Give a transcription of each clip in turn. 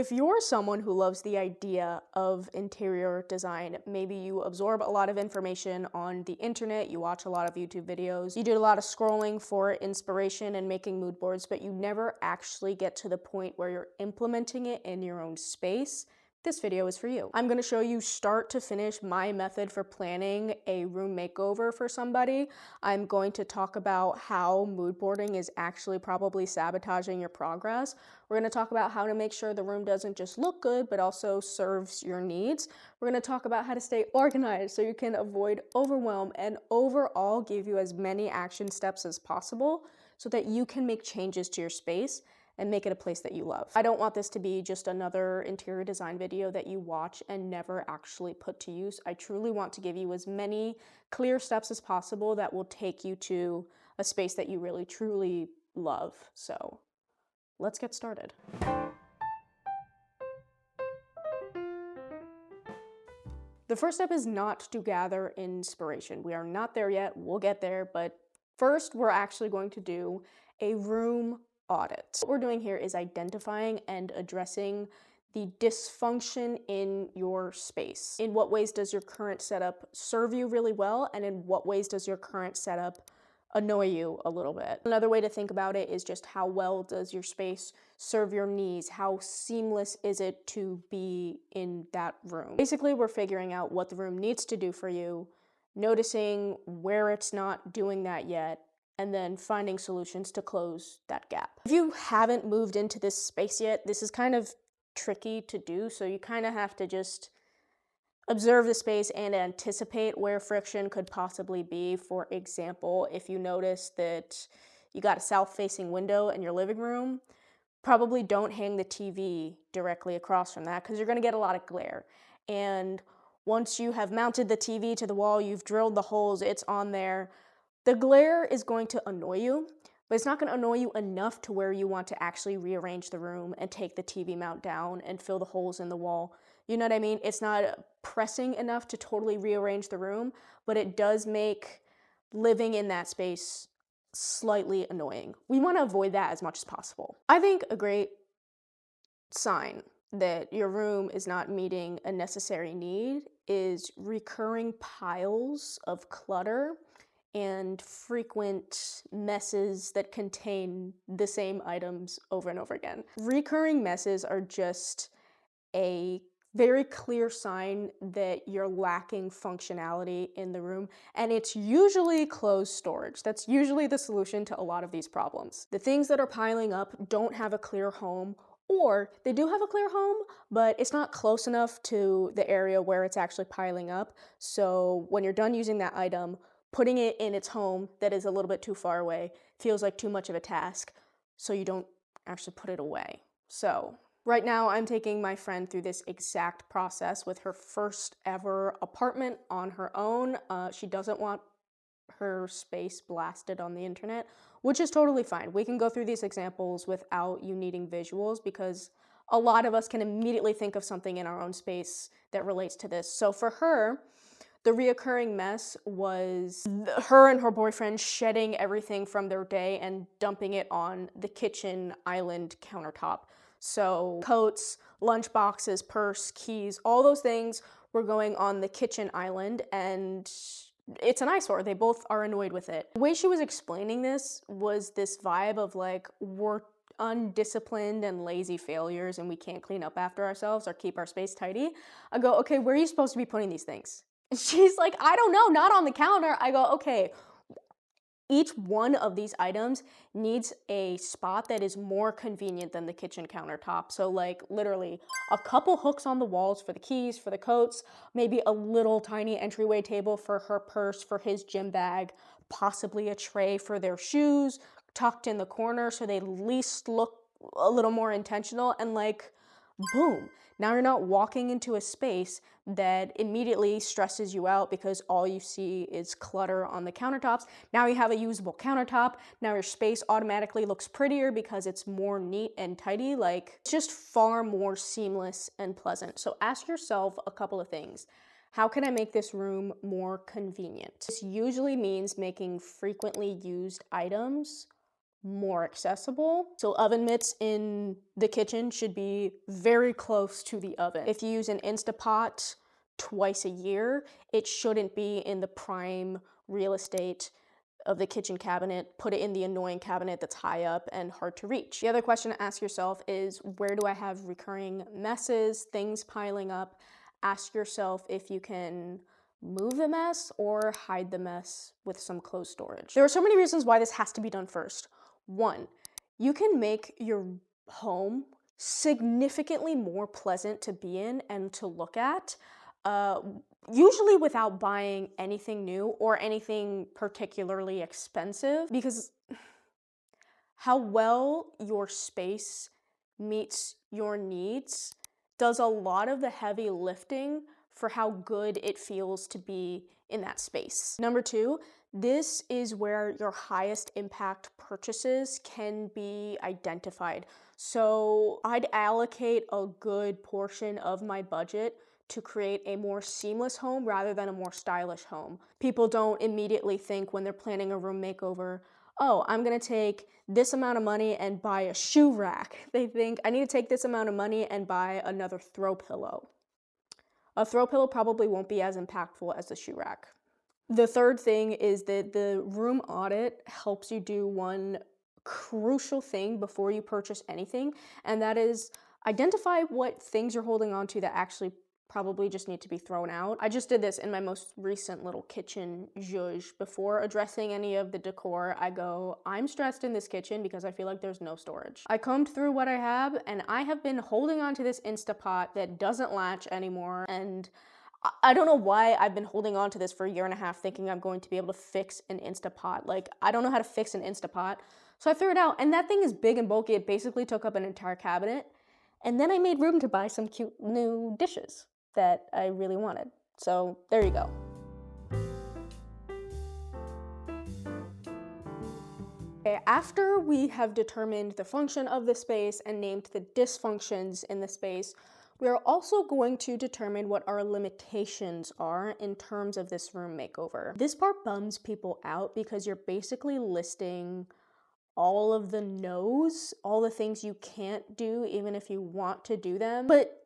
If you're someone who loves the idea of interior design, maybe you absorb a lot of information on the internet, you watch a lot of YouTube videos, you do a lot of scrolling for inspiration and making mood boards, but you never actually get to the point where you're implementing it in your own space, this video is for you. I'm going to show you start to finish my method for planning a room makeover for somebody. I'm going to talk about how mood boarding is actually probably sabotaging your progress. We're going to talk about how to make sure the room doesn't just look good, but also serves your needs. We're going to talk about how to stay organized so you can avoid overwhelm and overall give you as many action steps as possible so that you can make changes to your space and make it a place that you love. I don't want this to be just another interior design video that you watch and never actually put to use. I truly want to give you as many clear steps as possible that will take you to a space that you really truly love. So let's get started. The first step is not to gather inspiration. We are not there yet, we'll get there, but first we're actually going to do a room audit. What we're doing here is identifying and addressing the dysfunction in your space. In what ways does your current setup serve you really well, and in what ways does your current setup annoy you a little bit? Another way to think about it is just how well does your space serve your needs? How seamless is it to be in that room? Basically, we're figuring out what the room needs to do for you, noticing where it's not doing that yet, and then finding solutions to close that gap. If you haven't moved into this space yet, this is kind of tricky to do, so you kind of have to just observe the space and anticipate where friction could possibly be. For example, if you notice that you got a south-facing window in your living room, probably don't hang the TV directly across from that because you're going to get a lot of glare. And once you have mounted the TV to the wall, you've drilled the holes, it's on there, the glare is going to annoy you, but it's not going to annoy you enough to where you want to actually rearrange the room and take the TV mount down and fill the holes in the wall. You know what I mean? It's not pressing enough to totally rearrange the room, but it does make living in that space slightly annoying. We want to avoid that as much as possible. I think a great sign that your room is not meeting a necessary need is recurring piles of clutter and frequent messes that contain the same items over and over again. Recurring messes are just a very clear sign that you're lacking functionality in the room, and it's usually closed storage. That's usually the solution to a lot of these problems. The things that are piling up don't have a clear home, or they do have a clear home, but it's not close enough to the area where it's actually piling up. So when you're done using that item, putting it in its home that is a little bit too far away feels like too much of a task, so you don't actually put it away. So right now I'm taking my friend through this exact process with her first ever apartment on her own. She doesn't want her space blasted on the internet, which is totally fine. We can go through these examples without you needing visuals because a lot of us can immediately think of something in our own space that relates to this. So for her, the reoccurring mess was her and her boyfriend shedding everything from their day and dumping it on the kitchen island countertop. So coats, lunch boxes, purse, keys, all those things were going on the kitchen island, and it's an eyesore. They both are annoyed with it. The way she was explaining this was this vibe of like, we're undisciplined and lazy failures and we can't clean up after ourselves or keep our space tidy. I go, okay, where are you supposed to be putting these things? She's like, I don't know, not on the counter. I go, okay, each one of these items needs a spot that is more convenient than the kitchen countertop. So like literally a couple hooks on the walls for the keys, for the coats, maybe a little tiny entryway table for her purse, for his gym bag, possibly a tray for their shoes tucked in the corner so they at least look a little more intentional, and like, boom. Now you're not walking into a space that immediately stresses you out because all you see is clutter on the countertops. Now you have a usable countertop. Now your space automatically looks prettier because it's more neat and tidy. Like, it's just far more seamless and pleasant. So ask yourself a couple of things. How can I make this room more convenient? This usually means making frequently used items more accessible. So oven mitts in the kitchen should be very close to the oven. If you use an Instapot twice a year, it shouldn't be in the prime real estate of the kitchen cabinet. Put it in the annoying cabinet that's high up and hard to reach. The other question to ask yourself is, where do I have recurring messes, things piling up? Ask yourself if you can move the mess or hide the mess with some clothes storage. There are so many reasons why this has to be done first. One, you can make your home significantly more pleasant to be in and to look at, usually without buying anything new or anything particularly expensive, because how well your space meets your needs does a lot of the heavy lifting for how good it feels to be in that space. Number two, this is where your highest impact purchases can be identified. So I'd allocate a good portion of my budget to create a more seamless home rather than a more stylish home. People don't immediately think when they're planning a room makeover, oh, I'm gonna take this amount of money and buy a shoe rack. They think, I need to take this amount of money and buy another throw pillow. A throw pillow probably won't be as impactful as the shoe rack. The third thing is that the room audit helps you do one crucial thing before you purchase anything, and that is identify what things you're holding on to that actually probably just need to be thrown out. I just did this in my most recent little kitchen zhuzh. Before addressing any of the decor, I go, I'm stressed in this kitchen because I feel like there's no storage. I combed through what I have, and I have been holding on to this Instapot that doesn't latch anymore, and I don't know why I've been holding on to this for a year and a half thinking I'm going to be able to fix an Instapot. Like, I don't know how to fix an Instapot. So I threw it out, and that thing is big and bulky. It basically took up an entire cabinet. And then I made room to buy some cute new dishes that I really wanted. So there you go. Okay, after we have determined the function of the space and named the dysfunctions in the space, we are also going to determine what our limitations are in terms of this room makeover. This part bums people out because you're basically listing all of the no's, all the things you can't do even if you want to do them. But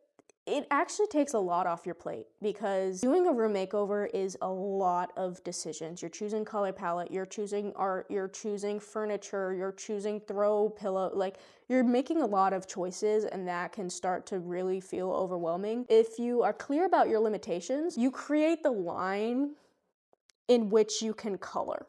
it actually takes a lot off your plate because doing a room makeover is a lot of decisions. You're choosing color palette, you're choosing art, you're choosing furniture, you're choosing throw pillow, like you're making a lot of choices, and that can start to really feel overwhelming. If you are clear about your limitations, you create the line in which you can color.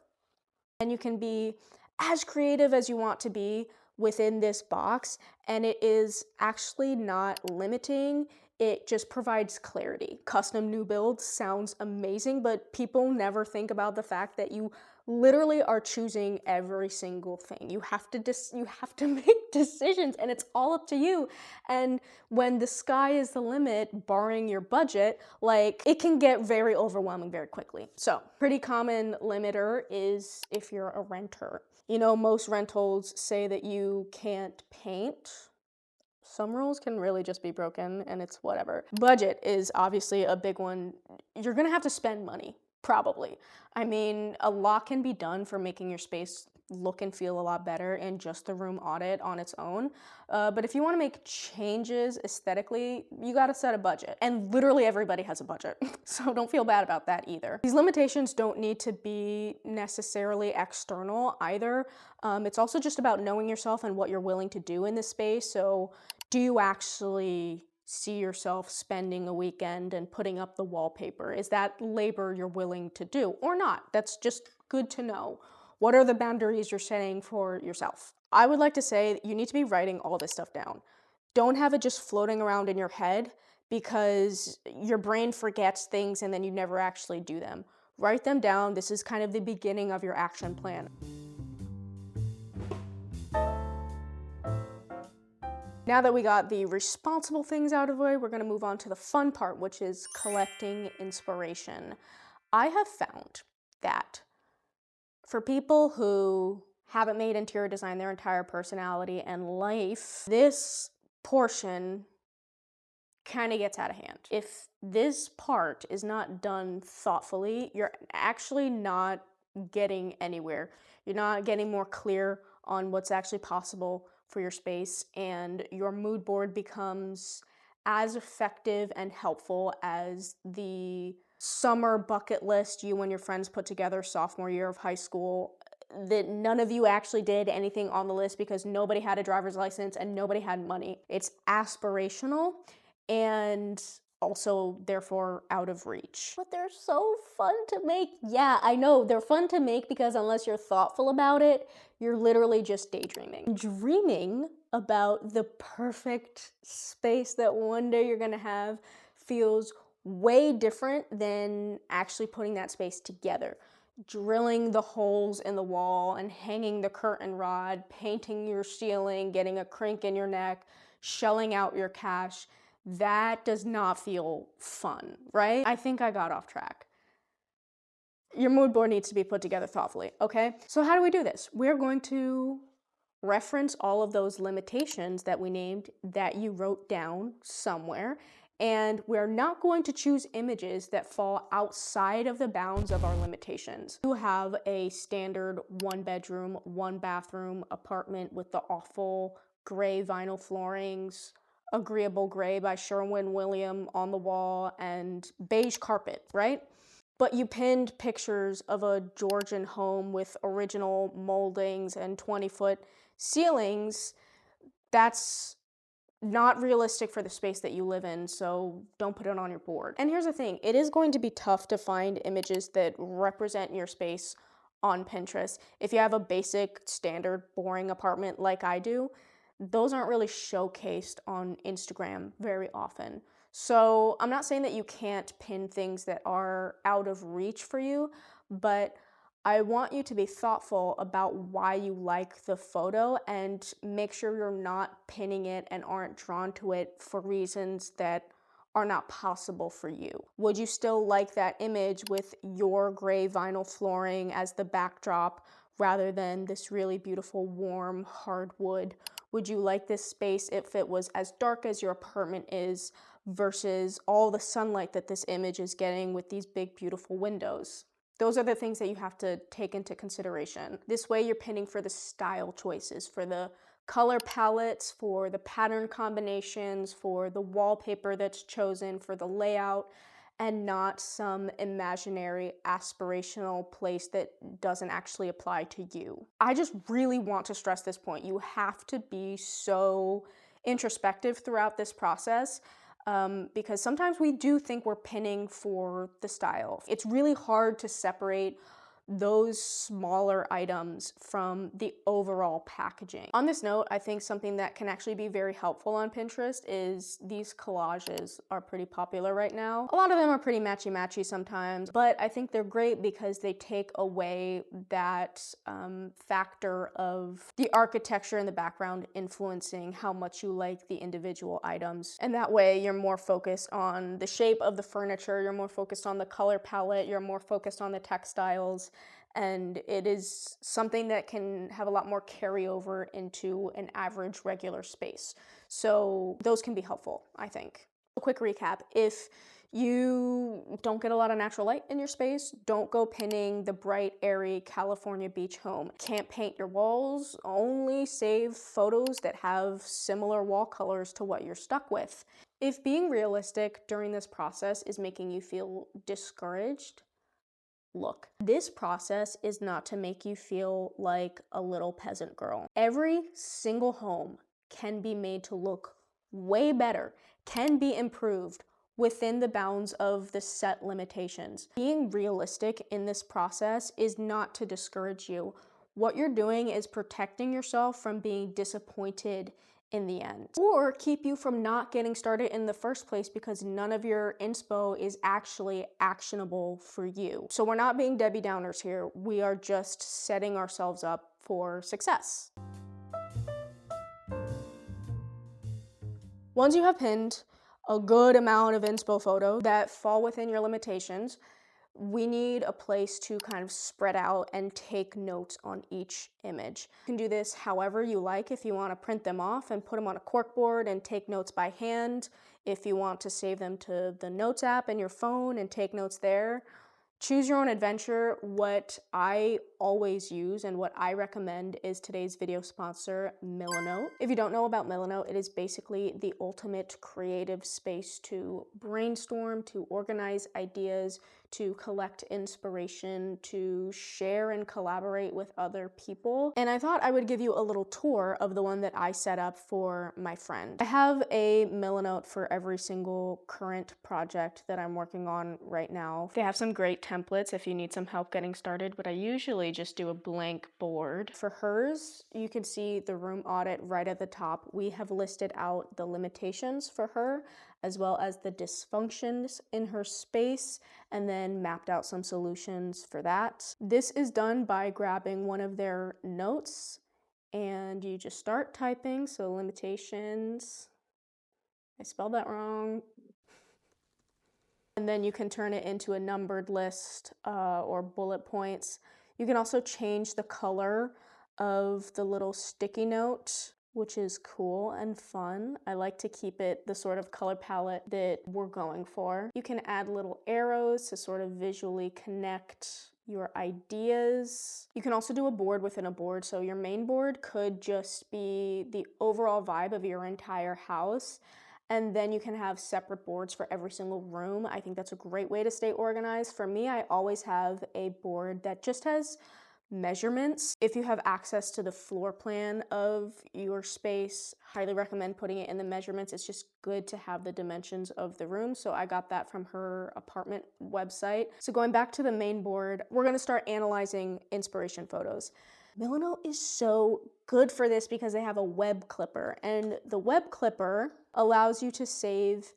And you can be as creative as you want to be within this box, and it is actually not limiting. It just provides clarity. Custom new builds sounds amazing, but people never think about the fact that you literally are choosing every single thing. You have to make decisions, and it's all up to you. And when the sky is the limit, barring your budget, like, it can get very overwhelming very quickly. So, pretty common limiter is if you're a renter. You know, most rentals say that you can't paint. Some rules can really just be broken, and it's whatever. Budget is obviously a big one. You're gonna have to spend money, probably. I mean, a lot can be done for making your space look and feel a lot better in just the room audit on its own. But if you wanna make changes aesthetically, you gotta set a budget. And literally everybody has a budget, so don't feel bad about that either. These limitations don't need to be necessarily external either. It's also just about knowing yourself and what you're willing to do in this space. So do you actually see yourself spending a weekend and putting up the wallpaper? Is that labor you're willing to do or not? That's just good to know. What are the boundaries you're setting for yourself? I would like to say you need to be writing all this stuff down. Don't have it just floating around in your head because your brain forgets things and then you never actually do them. Write them down. This is kind of the beginning of your action plan. Now that we got the responsible things out of the way, we're gonna move on to the fun part, which is collecting inspiration. I have found that for people who haven't made interior design their entire personality and life, this portion kind of gets out of hand. If this part is not done thoughtfully, you're actually not getting anywhere. You're not getting more clear on what's actually possible for your space, and your mood board becomes as effective and helpful as the summer bucket list you and your friends put together sophomore year of high school that none of you actually did anything on the list because nobody had a driver's license and nobody had money. It's aspirational and also therefore out of reach. But they're so fun to make. Yeah, I know, they're fun to make because unless you're thoughtful about it, you're literally just daydreaming. Dreaming about the perfect space that one day you're gonna have feels way different than actually putting that space together. Drilling the holes in the wall and hanging the curtain rod, painting your ceiling, getting a crink in your neck, shelling out your cash, that does not feel fun, right? I think I got off track. Your mood board needs to be put together thoughtfully, okay? So how do we do this? We're going to reference all of those limitations that we named that you wrote down somewhere, and we're not going to choose images that fall outside of the bounds of our limitations. You have a standard 1-bedroom, 1-bathroom apartment with the awful gray vinyl floorings, Agreeable Gray by Sherwin-Williams on the wall, and beige carpet, right? But you pinned pictures of a Georgian home with original moldings and 20-foot ceilings. That's not realistic for the space that you live in, so don't put it on your board. And here's the thing, it is going to be tough to find images that represent your space on Pinterest. If you have a basic, standard, boring apartment like I do, those aren't really showcased on Instagram very often. So I'm not saying that you can't pin things that are out of reach for you, but I want you to be thoughtful about why you like the photo and make sure you're not pinning it and aren't drawn to it for reasons that are not possible for you. Would you still like that image with your gray vinyl flooring as the backdrop rather than this really beautiful warm hardwood? Would you like this space if it was as dark as your apartment is versus all the sunlight that this image is getting with these big beautiful windows? Those are the things that you have to take into consideration. This way you're pinning for the style choices, for the color palettes, for the pattern combinations, for the wallpaper that's chosen, for the layout, and not some imaginary aspirational place that doesn't actually apply to you. I just really want to stress this point. You have to be so introspective throughout this process. Because sometimes we do think we're pinning for the style. It's really hard to separate those smaller items from the overall packaging. On this note, I think something that can actually be very helpful on Pinterest is these collages are pretty popular right now. A lot of them are pretty matchy-matchy sometimes, but I think they're great because they take away that factor of the architecture in the background influencing how much you like the individual items. And that way you're more focused on the shape of the furniture, you're more focused on the color palette, you're more focused on the textiles, and it is something that can have a lot more carryover into an average regular space. So those can be helpful, I think. A quick recap, if you don't get a lot of natural light in your space, don't go pinning the bright, airy California beach home. Can't paint your walls, only save photos that have similar wall colors to what you're stuck with. If being realistic during this process is making you feel discouraged, look, this process is not to make you feel like a little peasant girl. Every single home can be made to look way better, can be improved within the bounds of the set limitations. Being realistic in this process is not to discourage you. What you're doing is protecting yourself from being disappointed in the end, or keep you from not getting started in the first place because none of your inspo is actually actionable for you. So we're not being Debbie Downers here. We are just setting ourselves up for success. Once you have pinned a good amount of inspo photos that fall within your limitations, we need a place to kind of spread out and take notes on each image. You can do this however you like. If you want to print them off and put them on a corkboard and take notes by hand, if you want to save them to the notes app in your phone and take notes there, Choose your own adventure. What I always use and what I recommend is today's video sponsor, Milanote. If you don't know about Milanote, it is basically the ultimate creative space to brainstorm, to organize ideas, to collect inspiration, to share and collaborate with other people. And I thought I would give you a little tour of the one that I set up for my friend. I have a Milanote for every single current project that I'm working on right now. They have some great templates if you need some help getting started, but I usually just do a blank board. For hers, you can see the room audit right at the top. We have listed out the limitations for her, as well as the dysfunctions in her space, and then mapped out some solutions for that. This is done by grabbing one of their notes, and you just start typing. So limitations, I spelled that wrong. And then you can turn it into a numbered list or bullet points. You can also change the color of the little sticky note, which is cool and fun. I like to keep it the sort of color palette that we're going for. You can add little arrows to sort of visually connect your ideas. You can also do a board within a board. So your main board could just be the overall vibe of your entire house. And then you can have separate boards for every single room. I think that's a great way to stay organized. For me, I always have a board that just has measurements. If you have access to the floor plan of your space, highly recommend putting it in the measurements. It's just good to have the dimensions of the room. So I got that from her apartment website. So going back to the main board, we're gonna start analyzing inspiration photos. Milanote is so good for this because they have a web clipper, and the web clipper allows you to save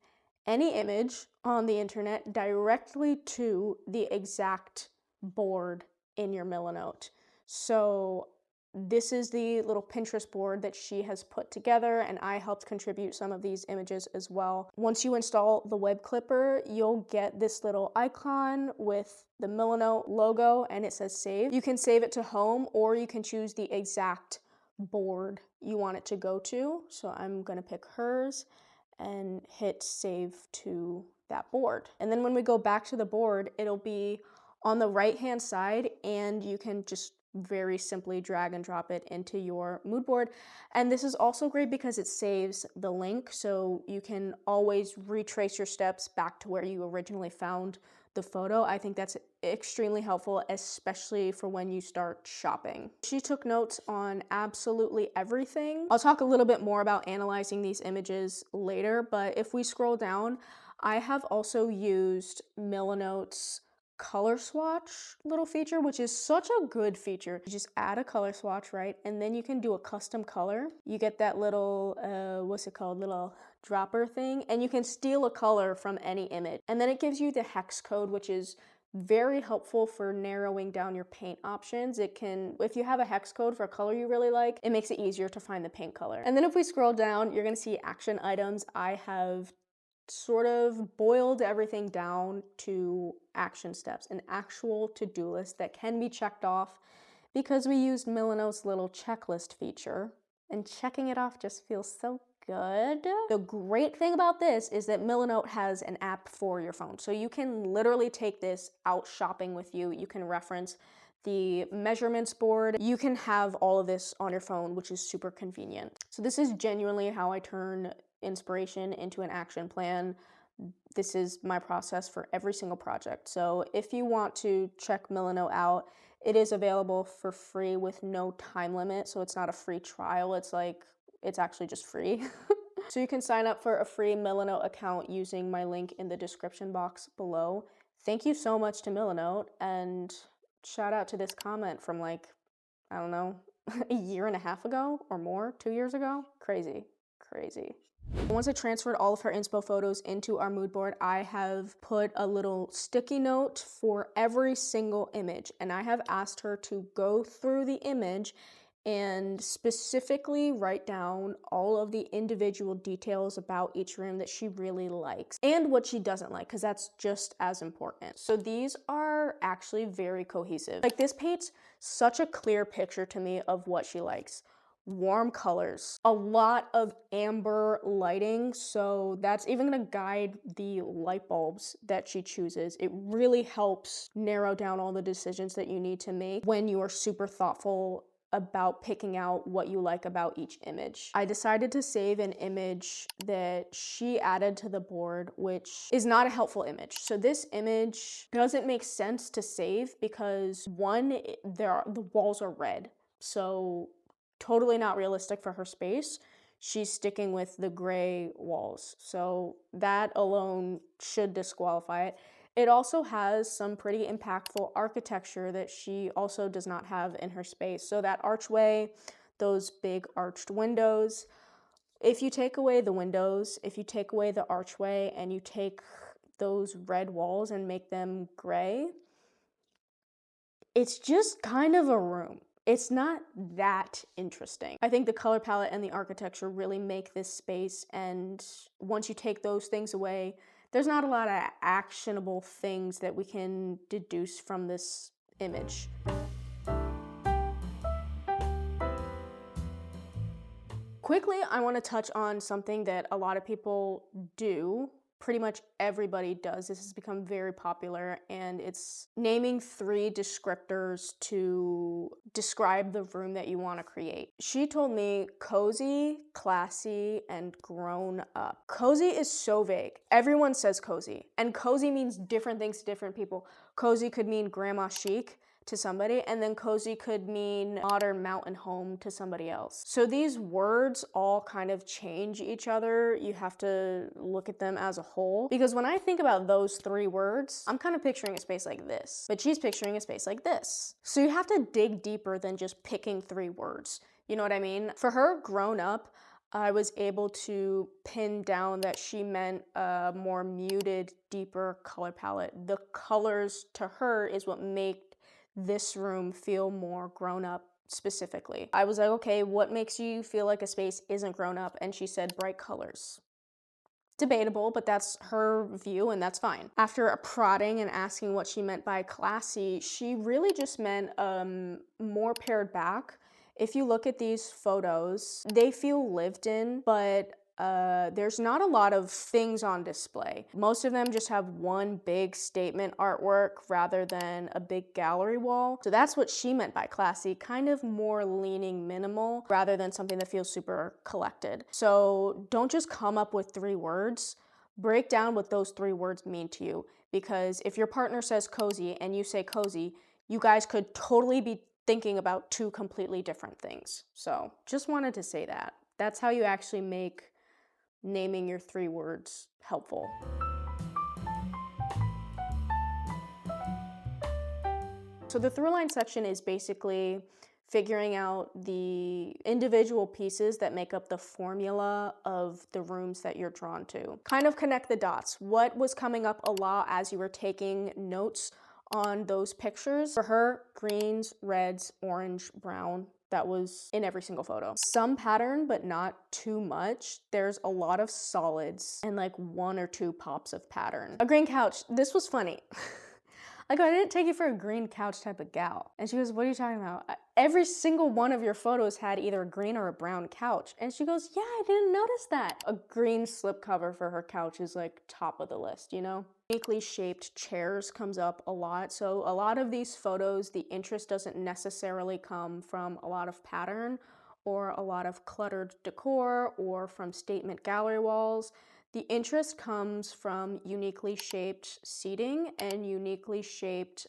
any image on the internet directly to the exact board in your Milanote. So this is the little Pinterest board that she has put together, and I helped contribute some of these images as well. Once you install the web clipper, you'll get this little icon with the Milanote logo, and it says save. You can save it to home, or you can choose the exact board you want it to go to. So I'm gonna pick hers and hit save to that board. And then when we go back to the board, it'll be on the right-hand side, and you can just very simply drag and drop it into your mood board. And this is also great because it saves the link, so you can always retrace your steps back to where you originally found the photo. I think that's extremely helpful, especially for when you start shopping. She took notes on absolutely everything. I'll talk a little bit more about analyzing these images later, but if we scroll down, I have also used Milanote's color swatch little feature, which is such a good feature. You just add a color swatch, right? And then you can do a custom color. You get that little, what's it called? Little dropper thing, and you can steal a color from any image. And then it gives you the hex code, which is very helpful for narrowing down your paint options. It can, if you have a hex code for a color you really like, it makes it easier to find the paint color. And then if we scroll down, you're gonna see action items. I have sort of boiled everything down to action steps, an actual to-do list that can be checked off because we used Milanote's little checklist feature, and checking it off just feels so good. The great thing about this is that Milanote has an app for your phone, so you can literally take this out shopping with you. You can reference the measurements board. You can have all of this on your phone, which is super convenient. So this is genuinely how I turn inspiration into an action plan. This is my process for every single project. So if you want to check Milanote out, it is available for free with no time limit. So it's not a free trial. It's actually just free. So you can sign up for a free Milanote account using my link in the description box below. Thank you so much to Milanote, and shout out to this comment from I don't know, a year and a half ago or more, 2 years ago. Crazy. Once I transferred all of her inspo photos into our mood board, I have put a little sticky note for every single image, and I have asked her to go through the image and specifically write down all of the individual details about each room that she really likes and what she doesn't like, because that's just as important. So these are actually very cohesive. This paints such a clear picture to me of what she likes. warm colors, a lot of amber lighting, so that's even gonna guide the light bulbs that she chooses. It really helps narrow down all the decisions that you need to make when you are super thoughtful about picking out what you like about each image. I decided to save an image that she added to the board, which is not a helpful image. So this image doesn't make sense to save because one, the walls are red. So totally not realistic for her space. She's sticking with the gray walls. So that alone should disqualify it. It also has some pretty impactful architecture that she also does not have in her space. So that archway, those big arched windows, if you take away the windows, if you take away the archway and you take those red walls and make them gray, it's just kind of a room. It's not that interesting. I think the color palette and the architecture really make this space, and once you take those things away, there's not a lot of actionable things that we can deduce from this image. Quickly, I want to touch on something that a lot of people do. Pretty much everybody does. This has become very popular, and it's naming 3 descriptors to describe the room that you want to create. She told me cozy, classy, and grown up. Cozy is so vague. Everyone says cozy, and cozy means different things to different people. Cozy could mean grandma chic to somebody, and then cozy could mean modern mountain home to somebody else. So these words all kind of change each other. You have to look at them as a whole, because when I think about those 3 words, I'm kind of picturing a space like this, but she's picturing a space like this. So you have to dig deeper than just picking 3 words. You know what I mean? For her, grown up, I was able to pin down that she meant a more muted, deeper color palette. The colors to her is what make this room feel more grown up specifically. I was like, okay, what makes you feel like a space isn't grown up? And she said bright colors. Debatable, but that's her view and that's fine. After prodding and asking what she meant by classy, she really just meant more pared back. If you look at these photos, they feel lived in, but there's not a lot of things on display. Most of them just have one big statement artwork rather than a big gallery wall. So that's what she meant by classy, kind of more leaning minimal rather than something that feels super collected. So don't just come up with 3 words. Break down what those 3 words mean to you, because if your partner says cozy and you say cozy, you guys could totally be thinking about 2 completely different things. So just wanted to say that. That's how you actually make naming your 3 words helpful. So the through line section is basically figuring out the individual pieces that make up the formula of the rooms that you're drawn to. Kind of connect the dots. What was coming up a lot as you were taking notes on those pictures? For her, greens, reds, orange, brown. That was in every single photo. Some pattern, but not too much. There's a lot of solids and like 1 or 2 pops of pattern. A green couch. This was funny. Like, I didn't take you for a green couch type of gal. And she goes, what are you talking about? Every single one of your photos had either a green or a brown couch. And she goes, yeah, I didn't notice that. A green slipcover for her couch is like top of the list, you know? Uniquely shaped chairs comes up a lot. So a lot of these photos, the interest doesn't necessarily come from a lot of pattern or a lot of cluttered decor or from statement gallery walls. The interest comes from uniquely shaped seating and uniquely shaped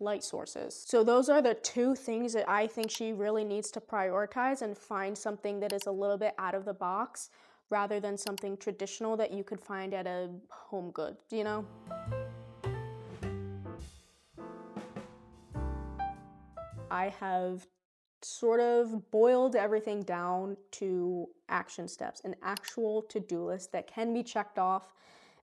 light sources. So those are the 2 things that I think she really needs to prioritize and find something that is a little bit out of the box rather than something traditional that you could find at a home good, you know? I have sort of boiled everything down to action steps, an actual to-do list that can be checked off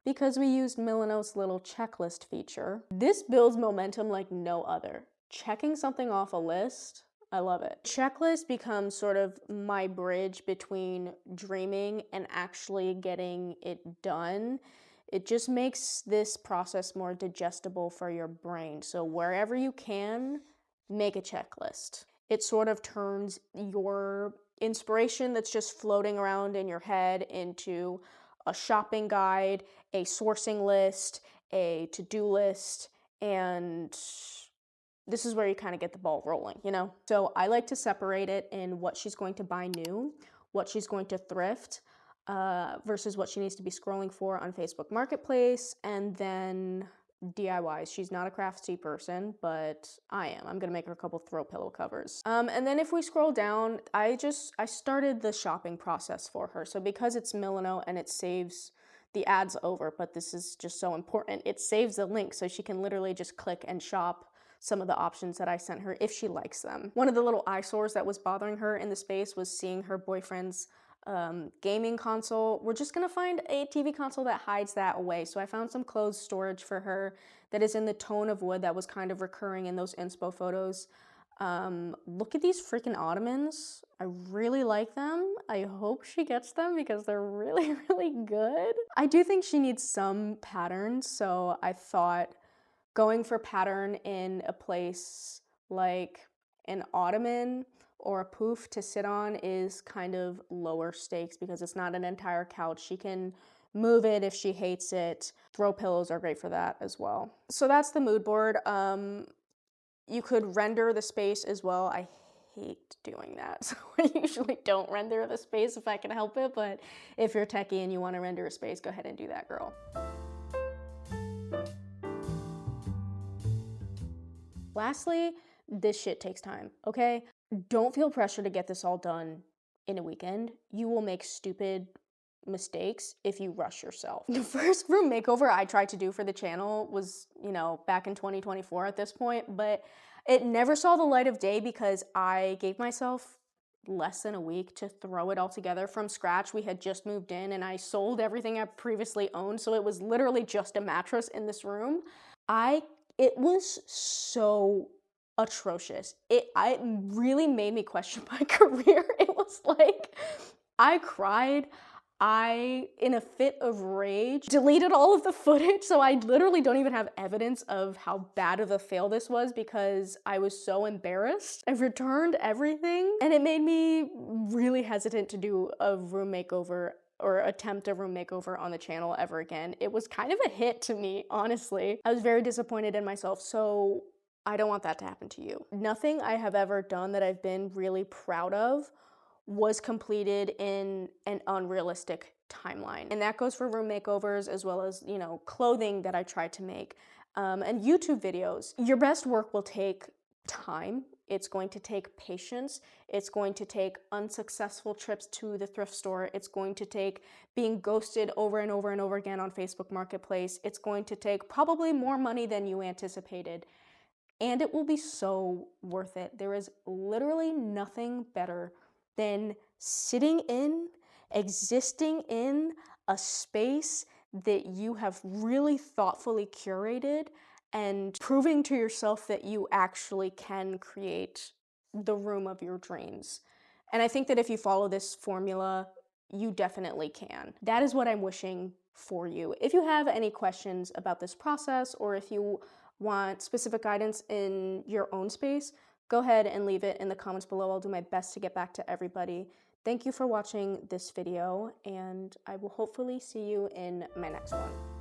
because we used Milano's little checklist feature. This builds momentum like no other. Checking something off a list, I love it. Checklist becomes sort of my bridge between dreaming and actually getting it done. It just makes this process more digestible for your brain. So wherever you can, make a checklist. It sort of turns your inspiration that's just floating around in your head into a shopping guide, a sourcing list, a to-do list, and this is where you kind of get the ball rolling, you know? So I like to separate it in what she's going to buy new, what she's going to thrift, versus what she needs to be scrolling for on Facebook Marketplace, and then DIYs. She's not a craftsy person, but I am. I'm gonna make her a couple throw pillow covers. And then if we scroll down, I started the shopping process for her. So because it's Milano and it saves the ads over, but this is just so important, it saves a link so she can literally just click and shop some of the options that I sent her if she likes them. One of the little eyesores that was bothering her in the space was seeing her boyfriend's gaming console. We're just gonna find a TV console that hides that away. So I found some clothes storage for her that is in the tone of wood that was kind of recurring in those inspo photos. Look at these freaking ottomans. I really like them. I hope she gets them because they're really, really good. I do think she needs some patterns, so I thought going for pattern in a place like an ottoman or a poof to sit on is kind of lower stakes because it's not an entire couch. She can move it if she hates it. Throw pillows are great for that as well. So that's the mood board. You could render the space as well. I hate doing that, so I usually don't render the space if I can help it, but if you're techie and you want to render a space, go ahead and do that, girl. Lastly, this shit takes time, okay? Don't feel pressure to get this all done in a weekend. You will make stupid mistakes if you rush yourself. The first room makeover I tried to do for the channel was, you know, back in 2024 at this point, but it never saw the light of day because I gave myself less than a week to throw it all together from scratch. We had just moved in and I sold everything I previously owned, so it was literally just a mattress in this room. It was so atrocious. It really made me question my career. It was like, I cried. I, in a fit of rage, deleted all of the footage, so I literally don't even have evidence of how bad of a fail this was because I was so embarrassed. I returned everything, and it made me really hesitant to do a room makeover or attempt a room makeover on the channel ever again. It was kind of a hit to me, honestly. I was very disappointed in myself, so I don't want that to happen to you. Nothing I have ever done that I've been really proud of was completed in an unrealistic timeline. And that goes for room makeovers as well as, you know, clothing that I tried to make, and YouTube videos. Your best work will take time. It's going to take patience. It's going to take unsuccessful trips to the thrift store. It's going to take being ghosted over and over and over again on Facebook Marketplace. It's going to take probably more money than you anticipated. And it will be so worth it. There is literally nothing better than sitting in, existing in a space that you have really thoughtfully curated and proving to yourself that you actually can create the room of your dreams. And I think that if you follow this formula, you definitely can. That is what I'm wishing for you. If you have any questions about this process or if you want specific guidance in your own space, go ahead and leave it in the comments below. I'll do my best to get back to everybody. Thank you for watching this video, and I will hopefully see you in my next one.